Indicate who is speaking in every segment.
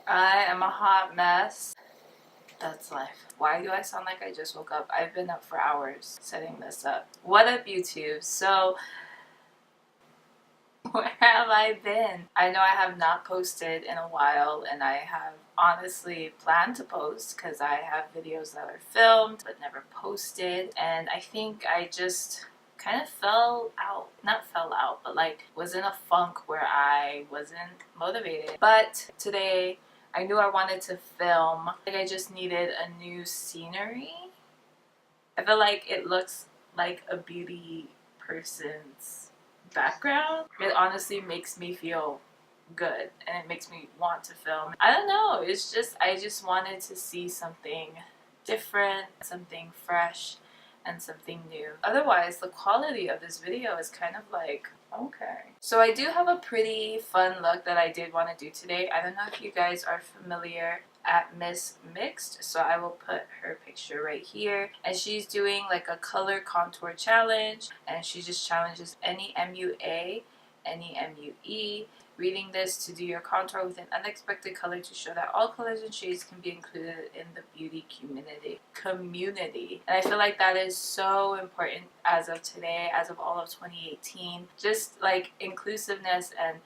Speaker 1: I am a hot mess. That's life. Why do I sound like I just woke up? I've been up for hours setting this up. What up, YouTube? So, where have I been? I know I have not posted in a while, and I have honestly planned to post because I have videos that are filmed but never posted, and I think I just kind of not fell out, but like was in a funk where I wasn't motivated. But today I knew I wanted to film. Like I just needed a new scenery. I feel like it looks like a beauty person's background. It honestly makes me feel good and it makes me want to film. I don't know, it's just I just wanted to see something different, something fresh, and something new. Otherwise, the quality of this video is kind of like, okay. So I do have a pretty fun look that I did want to do today. I don't know if you guys are familiar at Miss Mixed, so I will put her picture right here, and she's doing like a color contour challenge, and she just challenges any MUA, any MUE, reading this to do your contour with an unexpected color to show that all colors and shades can be included in the beauty community. And I feel like that is so important as of today, as of all of 2018. Just like inclusiveness and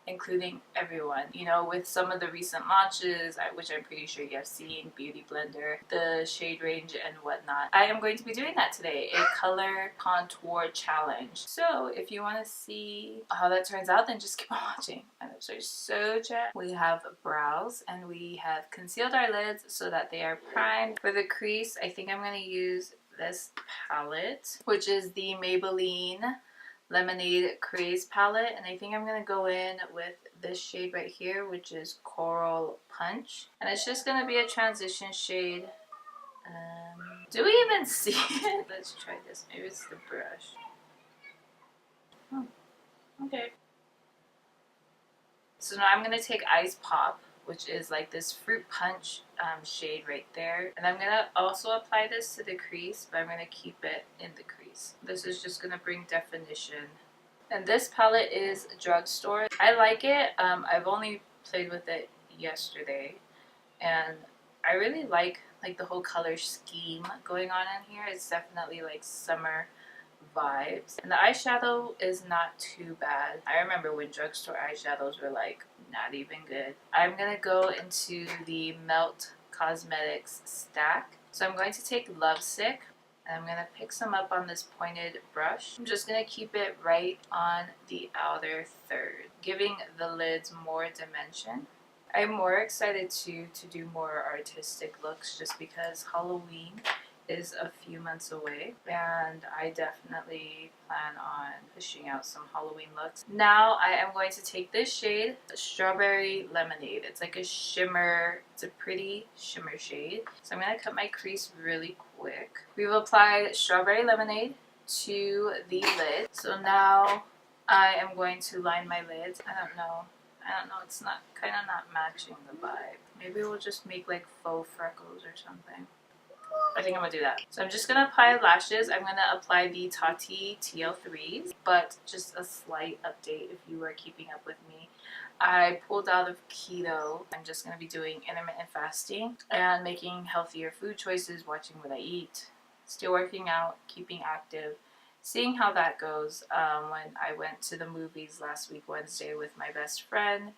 Speaker 1: including everyone, you know, with some of the recent launches, which I'm pretty sure you have seen, Beauty Blender, the shade range and whatnot. I am going to be doing that today, a color contour challenge. So if you want to see how that turns out, then just keep on watching. I'm so jazzed. We have brows and we have concealed our lids so that they are primed. For the crease, I think I'm going to use this palette, which is the Maybelline Lemonade Craze palette, and I think I'm going to go in with this shade right here, which is Coral Punch, and it's just going to be a transition shade. Do we even see it? Let's try this. Maybe it's the brush. Oh, okay. So now I'm going to take Ice Pop, which is like this fruit punch shade right there, and I'm going to also apply this to the crease, but I'm going to keep it in the crease. This is just going to bring definition. And this palette is Drugstore. I like it. I've only played with it yesterday, and I really like the whole color scheme going on in here. It's definitely like summer vibes, and the eyeshadow is not too bad. I remember when drugstore eyeshadows were like not even good. I'm gonna go into the Melt Cosmetics stack. So I'm going to take Lovesick, and I'm gonna pick some up on this pointed brush. I'm just gonna keep it right on the outer third, giving the lids more dimension. I'm more excited to do more artistic looks just because Halloween is a few months away, and I definitely plan on pushing out some Halloween looks. Now I am going to take this shade, Strawberry Lemonade. It's like a shimmer, it's a pretty shimmer shade. So I'm going to cut my crease really quick. We've applied Strawberry Lemonade to the lid. So now I am going to line my lids. I don't know, it's not kind of not matching the vibe. Maybe we'll just make like faux freckles or something. I think I'm going to do that. So I'm just going to apply lashes. I'm going to apply the Tatti TL3s, but just a slight update if you were keeping up with me. I pulled out of keto. I'm just going to be doing intermittent fasting and making healthier food choices, watching what I eat, still working out, keeping active, seeing how that goes. When I went to the movies last week Wednesday with my best friend,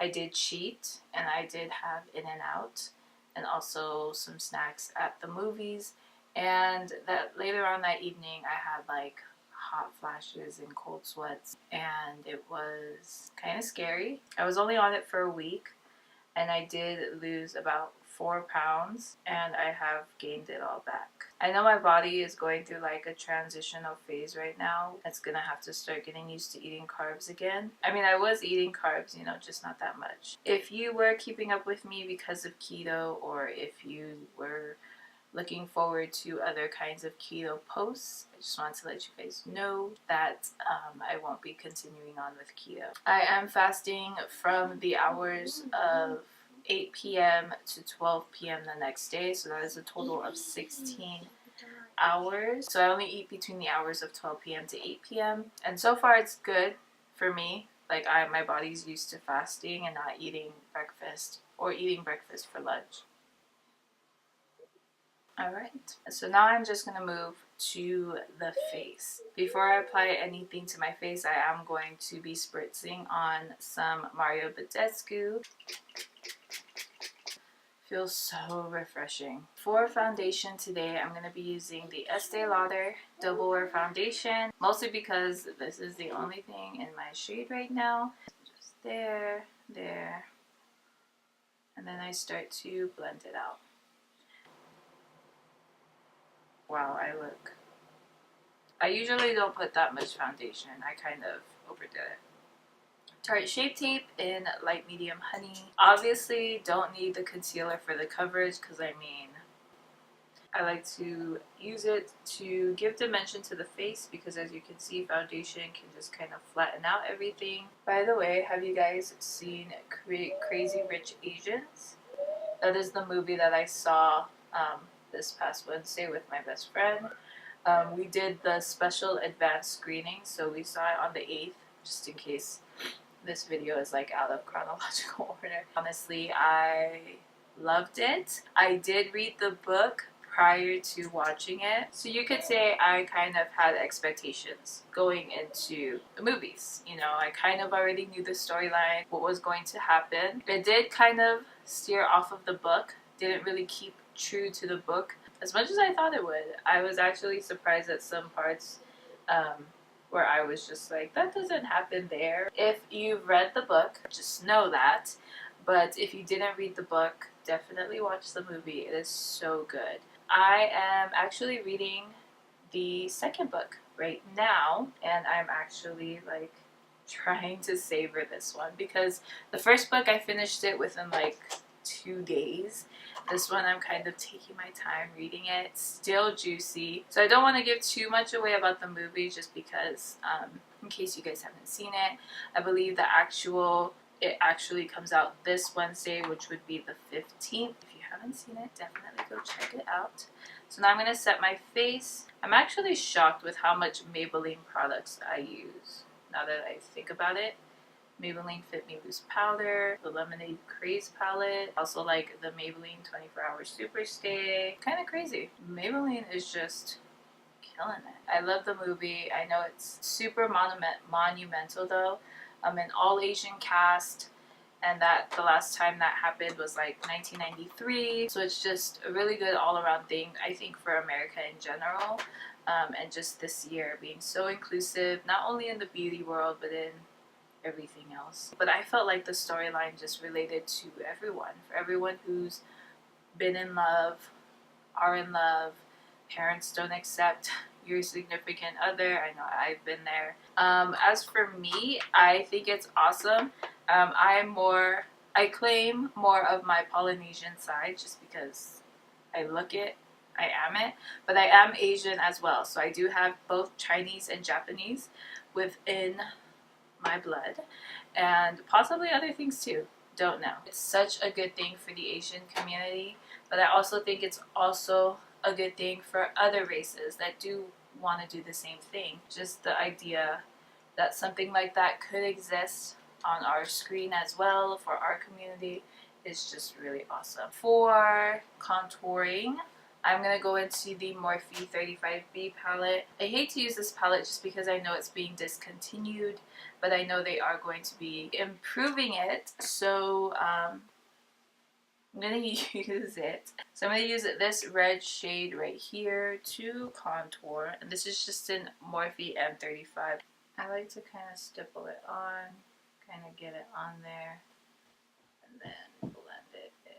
Speaker 1: I did cheat and I did have In-N-Out and also some snacks at the movies, and that later on that evening I had like hot flashes and cold sweats, and it was kind of scary. I was only on it for a week and I did lose about 4 pounds, and I have gained it all back. I know my body is going through like a transitional phase right now. It's gonna have to start getting used to eating carbs again. I mean, I was eating carbs, you know, just not that much. If you were keeping up with me because of keto, or if you were looking forward to other kinds of keto posts, I just wanted to let you guys know that I won't be continuing on with keto. I am fasting from the hours of 8 p.m. to 12 p.m. the next day, so that is a total of 16 hours. So I only eat between the hours of 12 p.m. to 8 p.m. and so far it's good for me. Like my body's used to fasting and not eating breakfast or eating breakfast for lunch. Alright, so now I'm just going to move to the face. Before I apply anything to my face, I am going to be spritzing on some Mario Badescu. Feels so refreshing. For foundation today, I'm going to be using the Estee Lauder Double Wear Foundation, mostly because this is the only thing in my shade right now. Just there, there, and then I start to blend it out. Wow, I look. I usually don't put that much foundation. I kind of overdid it. Tarte Shape Tape in Light Medium Honey. Obviously, don't need the concealer for the coverage because I like to use it to give dimension to the face because as you can see, foundation can just kind of flatten out everything. By the way, have you guys seen Crazy Rich Asians? That is the movie that I saw this past Wednesday with my best friend. We did the special advanced screening, so we saw it on the 8th, just in case this video is like out of chronological order. Honestly, I loved it. I did read the book prior to watching it, so you could say I kind of had expectations going into the movies. You know, I kind of already knew the storyline, what was going to happen. It did kind of steer off of the book, didn't really keep true to the book as much as I thought it would. I was actually surprised at some parts where I was just like, that doesn't happen there. If you've read the book, just know that. But if you didn't read the book, definitely watch the movie. It is so good. I am actually reading the second book right now, and I'm actually like trying to savor this one because the first book I finished it within like 2 days. This one I'm kind of taking my time reading it. Still juicy. So I don't want to give too much away about the movie just because in case you guys haven't seen it, I believe it actually comes out this Wednesday, which would be the 15th. If you haven't seen it, definitely go check it out. So now I'm going to set my face. I'm actually shocked with how much Maybelline products I use now that I think about it. Maybelline FitMe Loose Powder, the Lemonade Craze palette, also like the Maybelline 24 Hour Super Stay. Kind of crazy. Maybelline is just killing it. I love the movie. I know it's super monumental though. An all Asian cast, and that the last time that happened was like 1993. So it's just a really good all around thing, I think, for America in general. And just this year being so inclusive, not only in the beauty world, but in everything else. But I felt like the storyline just related to everyone. For everyone who's been in love, are in love, parents don't accept your significant other. I know I've been there. As for me, I think it's awesome. I claim more of my Polynesian side just because I look it, I am it, but I am Asian as well. So I do have both Chinese and Japanese within my blood, and possibly other things too. Don't know. It's such a good thing for the Asian community, but I also think it's also a good thing for other races that do want to do the same thing. Just the idea that something like that could exist on our screen as well for our community is just really awesome. For contouring, I'm going to go into the Morphe 35B palette. I hate to use this palette just because I know it's being discontinued, but I know they are going to be improving it. So I'm going to use it. So I'm going to use this red shade right here to contour. And this is just in Morphe M35. I like to kind of stipple it on, kind of get it on there, and then blend it in.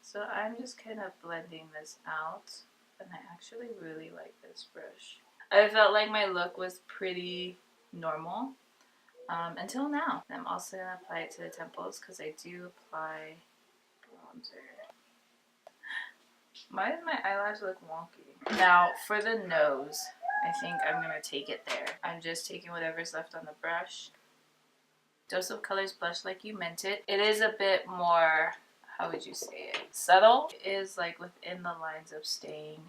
Speaker 1: So I'm just kind of blending this out, and I actually really like this brush. I felt like my look was pretty normal until now. I'm also going to apply it to the temples because I do apply bronzer. Why does my eyelash look wonky? Now for the nose, I think I'm going to take it there. I'm just taking whatever's left on the brush. Dose of Colors Blush Like You Meant It. It is a bit more, how would you say it, subtle. It is like within the lines of staying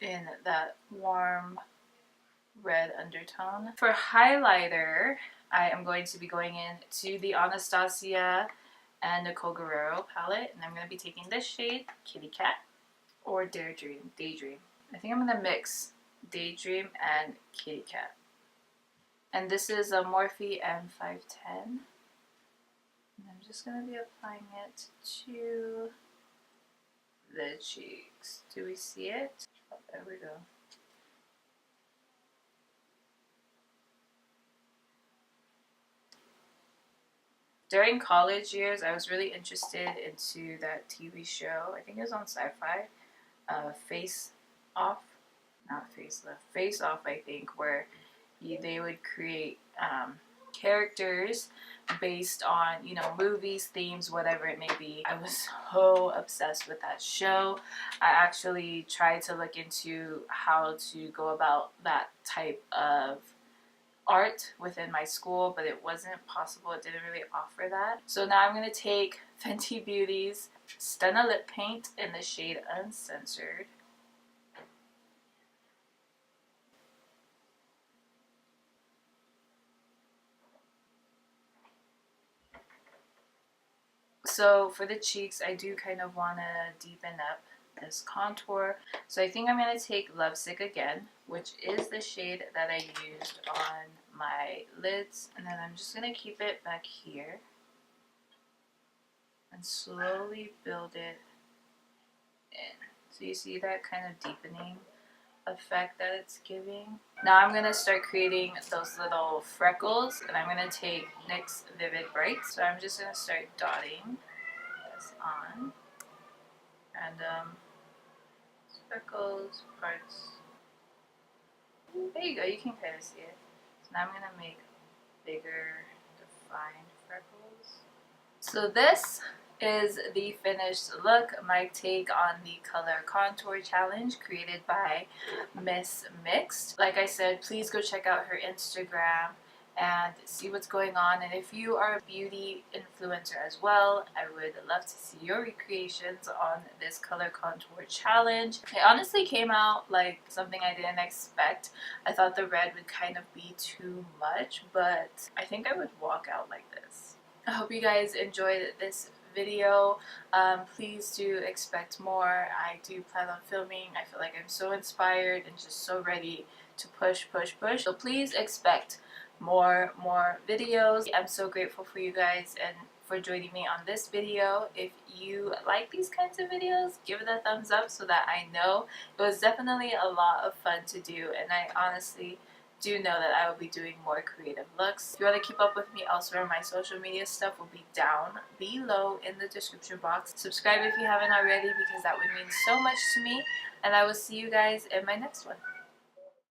Speaker 1: in that warm red undertone. For highlighter, I am going to be going in to the Anastasia and Nicole Guerriero palette. And I'm going to be taking this shade, Kitty Cat, or Daydream. I think I'm going to mix Daydream and Kitty Cat. And this is a Morphe M510. And I'm just going to be applying it to the cheeks. Do we see it? Oh, there we go. During college years, I was really interested into that TV show. I think it was on Sci-Fi. Face Off, not Facelift, Face Off. I think where they would create characters based on, you know, movies, themes, whatever it may be. I was so obsessed with that show. I actually tried to look into how to go about that type of art within my school, but it wasn't possible. It didn't really offer that. So now I'm going to take Fenty Beauty's Stunna Lip Paint in the shade Uncensored. So for the cheeks, I do kind of want to deepen up this contour. So I think I'm going to take Lovesick again, which is the shade that I used on my lids. And then I'm just going to keep it back here and slowly build it in. So you see that kind of deepening effect that it's giving. Now I'm going to start creating those little freckles, and I'm going to take NYX Vivid Bright. So I'm just going to start dotting this on. And freckles, parts. There you go, you can kind of see it. So now I'm going to make bigger, defined freckles. So this is the finished look, my take on the color contour challenge created by Miss Mixed. Like I said, please go check out her Instagram and see what's going on. And if you are a beauty influencer as well, I would love to see your recreations on this color contour challenge. It honestly came out like something I didn't expect. I thought the red would kind of be too much, but I think I would walk out like this. I hope you guys enjoyed this video. Please do expect more. I do plan on filming. I feel like I'm so inspired and just so ready to push. So please expect more videos. I'm so grateful for you guys and for joining me on this video. If you like these kinds of videos, give it a thumbs up so that I know. It was definitely a lot of fun to do, and I honestly do know that I will be doing more creative looks. If you want to keep up with me elsewhere, my social media stuff will be down below in the description box. Subscribe if you haven't already, because that would mean so much to me, and I will see you guys in my next one.